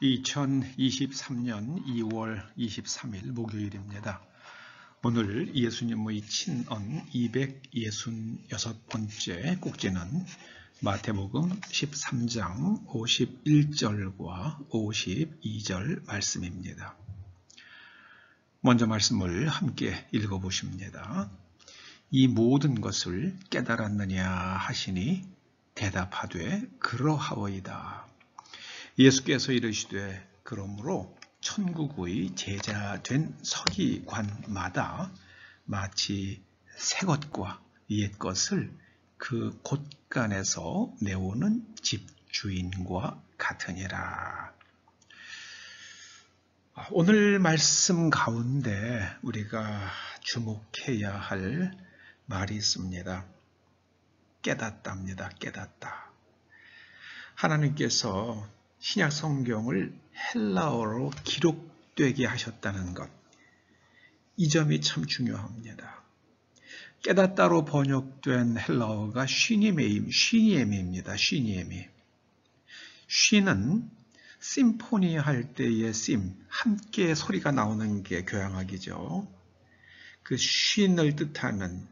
2023년 2월 23일 목요일입니다. 오늘 예수님의 친언 266번째 꼭지는 마태복음 13장 51절과 52절 말씀입니다. 먼저 말씀을 함께 읽어보십니다. 이 모든 것을 깨달았느냐 하시니 대답하되 그러하오이다. 예수께서 이르시되 그러므로 천국의 제자 된 서기관마다 마치 새 것과 옛 것을 그 곳간에서 내오는 집주인과 같으니라. 오늘 말씀 가운데 우리가 주목해야 할 말이 있습니다. 깨닫답니다. 깨닫다. 하나님께서 신약 성경을 헬라어로 기록되게 하셨다는 것, 이 점이 참 중요합니다. 깨닫다로 번역된 헬라어가 쉬니엠입니다. 쉬니엠이. 쉬는 심포니 할 때의 함께 소리가 나오는 게 교향악이죠. 그 쉰을 뜻하는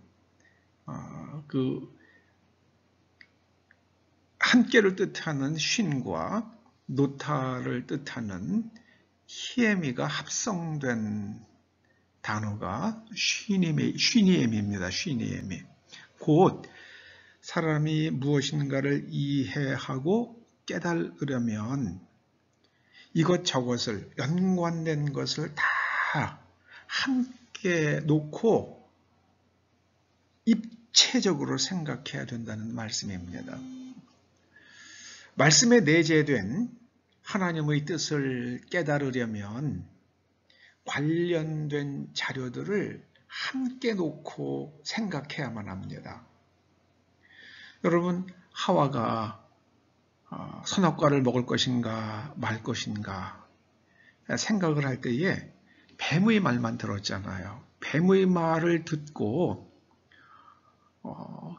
함께를 뜻하는 쉰과 노타를 뜻하는 히에미가 합성된 단어가 쉬니엠입니다. 쉬니엠이. 곧 사람이 무엇인가를 이해하고 깨달으려면 이것저것을 연관된 것을 다 함께 놓고 입체적으로 생각해야 된다는 말씀입니다. 말씀에 내재된 하나님의 뜻을 깨달으려면 관련된 자료들을 함께 놓고 생각해야만 합니다. 여러분, 하와가 선악과를 먹을 것인가 말 것인가 생각을 할 때에 뱀의 말만 들었잖아요. 뱀의 말을 듣고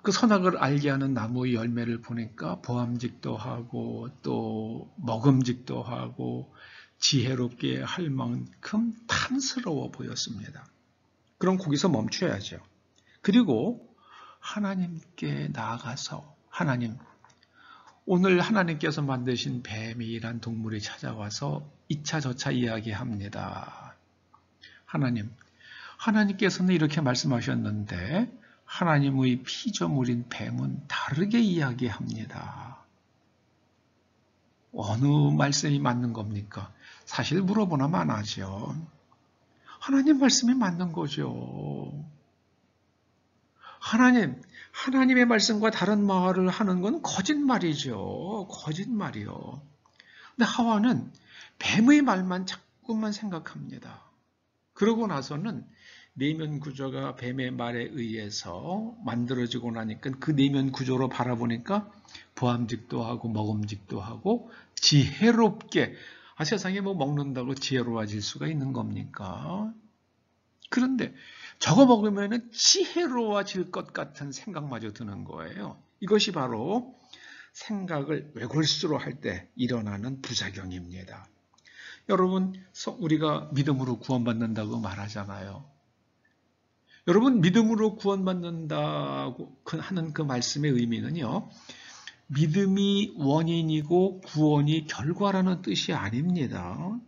그 선악을 알게 하는 나무의 열매를 보니까 보암직도 하고 또 먹음직도 하고 지혜롭게 할 만큼 탐스러워 보였습니다. 그럼 거기서 멈춰야죠. 그리고 하나님께 나아가서 하나님, 오늘 하나님께서 만드신 뱀이란 동물이 찾아와서 이차 저차 이야기합니다. 하나님께서는 이렇게 말씀하셨는데 하나님의 피조물인 뱀은 다르게 이야기합니다. 어느 말씀이 맞는 겁니까? 사실 물어보나 안 하죠. 하나님 말씀이 맞는 거죠. 하나님의 말씀과 다른 말을 하는 건 거짓말이죠. 거짓말이요. 근데 하와는 뱀의 말만 자꾸만 생각합니다. 그러고 나서는 내면 구조가 뱀의 말에 의해서 만들어지고 나니까 그 내면 구조로 바라보니까 보암직도 하고 먹음직도 하고 지혜롭게, 세상에 뭐 먹는다고 지혜로워질 수가 있는 겁니까? 그런데 저거 먹으면 지혜로워질 것 같은 생각마저 드는 거예요. 이것이 바로 생각을 외골수로 할 때 일어나는 부작용입니다. 여러분, 우리가 믿음으로 구원받는다고 말하잖아요. 여러분, 믿음으로 구원받는다고 하는 그 말씀의 의미는요, 믿음이 원인이고 구원이 결과라는 뜻이 아닙니다.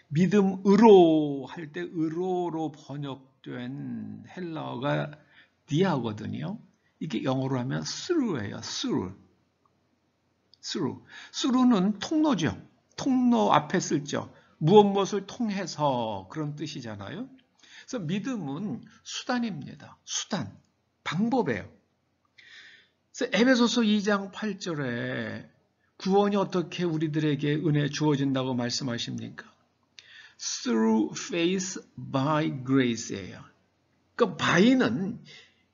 믿음으로 할 때 의로로 번역된 헬라어가 디아거든요. 이게 영어로 하면 through예요. through는 통로죠. 통로 앞에 쓸죠. 무엇을 통해서 그런 뜻이잖아요. 그래서 믿음은 수단입니다. 수단, 방법이에요. 그래서 에베소서 2장 8절에 구원이 어떻게 우리들에게 은혜 주어진다고 말씀하십니까? Through faith by grace예요. 그러니까 by는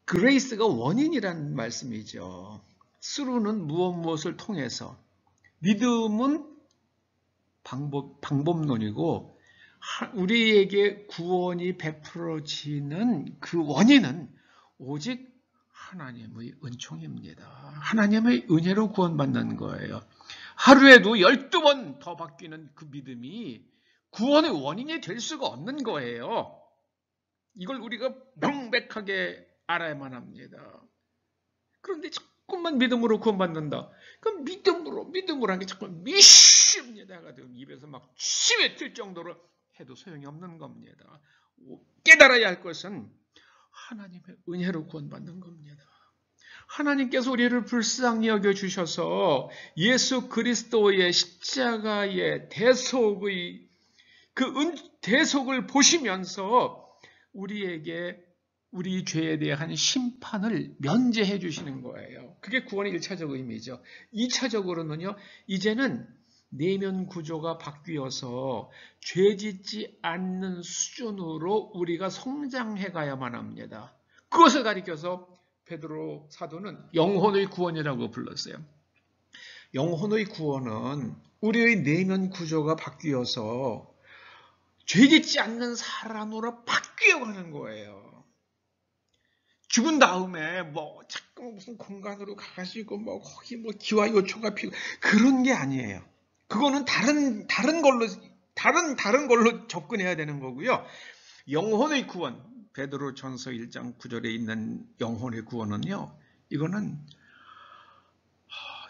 grace가 원인이라는 말씀이죠. through는 무엇을 통해서, 믿음은 방법론이고 우리에게 구원이 베풀어지는 그 원인은 오직 하나님의 은총입니다. 하나님의 은혜로 구원받는 거예요. 하루에도 12번 더 바뀌는 그 믿음이 구원의 원인이 될 수가 없는 거예요. 이걸 우리가 명백하게 알아야만 합니다. 그런데 자꾸만 믿음으로 구원받는다. 그럼 믿음으로 하는 게 자꾸 미십니다가 입에서 막 침에 튈 정도로 해도 소용이 없는 겁니다. 깨달아야 할 것은 하나님의 은혜로 구원받는 겁니다. 하나님께서 우리를 불쌍히 여겨주셔서 예수 그리스도의 십자가의 대속의 대속을 보시면서 우리에게 우리 죄에 대한 심판을 면제해 주시는 거예요. 그게 구원의 1차적 의미죠. 2차적으로는요, 이제는 내면 구조가 바뀌어서 죄 짓지 않는 수준으로 우리가 성장해 가야만 합니다. 그것을 가리켜서 베드로 사도는 영혼의 구원이라고 불렀어요. 영혼의 구원은 우리의 내면 구조가 바뀌어서 죄 짓지 않는 사람으로 바뀌어가는 거예요. 죽은 다음에 자꾸 무슨 공간으로 가가지고 거기 기와 요초가 피고 그런 게 아니에요. 그거는 다른 걸로 접근해야 되는 거고요. 영혼의 구원, 베드로전서 1장 9절에 있는 영혼의 구원은요, 이거는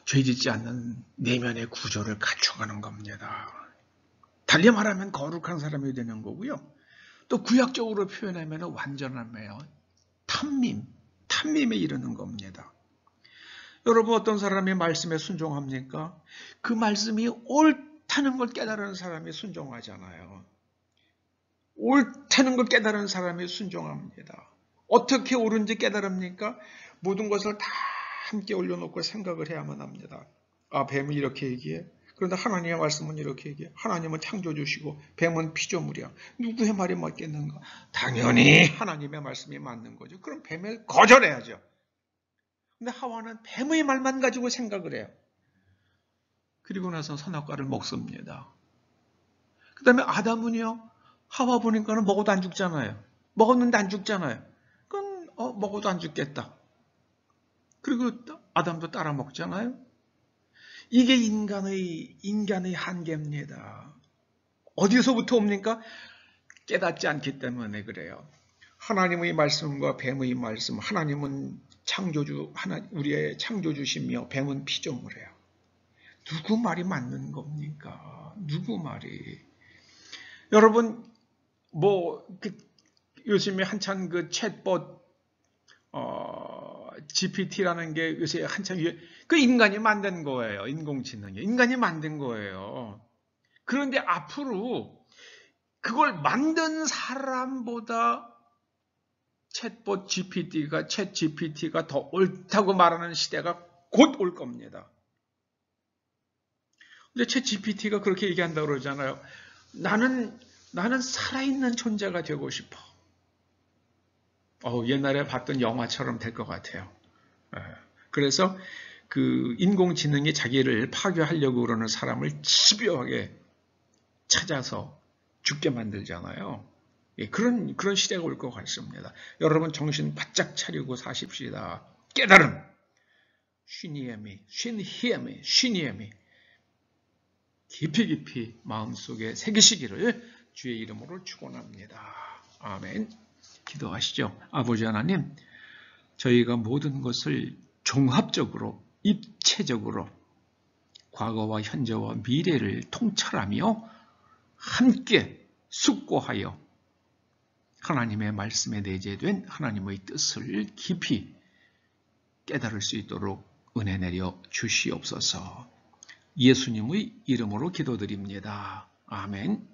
죄 짓지 않는 내면의 구조를 갖춰가는 겁니다. 달리 말하면 거룩한 사람이 되는 거고요. 또 구약적으로 표현하면 완전함이에요. 탐밈에 이르는 겁니다. 여러분, 어떤 사람이 말씀에 순종합니까? 그 말씀이 옳다는 걸 깨달은 사람이 순종하잖아요. 옳다는 걸 깨달은 사람이 순종합니다. 어떻게 옳은지 깨달습니까? 모든 것을 다 함께 올려놓고 생각을 해야만 합니다. 뱀은 이렇게 얘기해. 그런데 하나님의 말씀은 이렇게 얘기해. 하나님은 창조주시고 뱀은 피조물이야. 누구의 말이 맞겠는가? 당연히 하나님의 말씀이 맞는 거죠. 그럼 뱀을 거절해야죠. 근데 하와는 뱀의 말만 가지고 생각을 해요. 그리고 나서 선악과를 먹습니다. 그 다음에 아담은요, 하와 보니까는 먹어도 안 죽잖아요. 먹었는데 안 죽잖아요. 그럼 먹어도 안 죽겠다. 그리고 아담도 따라 먹잖아요. 이게 인간의 한계입니다. 어디서부터 옵니까? 깨닫지 않기 때문에 그래요. 하나님의 말씀과 뱀의 말씀, 하나님은 우리의 창조주시며 뱀은 피조물이에요. 누구 말이 맞는 겁니까? 누구 말이? 여러분, 요즘에 한참 그 챗봇, GPT라는 게 요새 한참 그 인간이 만든 거예요. 인공지능이. 인간이 만든 거예요. 그런데 앞으로 그걸 만든 사람보다 챗봇 챗 GPT가 더 옳다고 말하는 시대가 곧 올 겁니다. 근데 챗 GPT가 그렇게 얘기한다고 그러잖아요. 나는 살아있는 존재가 되고 싶어. 옛날에 봤던 영화처럼 될 것 같아요. 그래서 그 인공지능이 자기를 파괴하려고 그러는 사람을 집요하게 찾아서 죽게 만들잖아요. 그런 시대가 올 것 같습니다. 여러분 정신 바짝 차리고 사십시다. 깨달음, 쉬니엠이 깊이 마음속에 새기시기를 주의 이름으로 축원합니다. 아멘. 기도하시죠. 아버지 하나님, 저희가 모든 것을 종합적으로, 입체적으로 과거와 현재와 미래를 통찰하며 함께 숙고하여 하나님의 말씀에 내재된 하나님의 뜻을 깊이 깨달을 수 있도록 은혜 내려 주시옵소서. 예수님의 이름으로 기도드립니다. 아멘.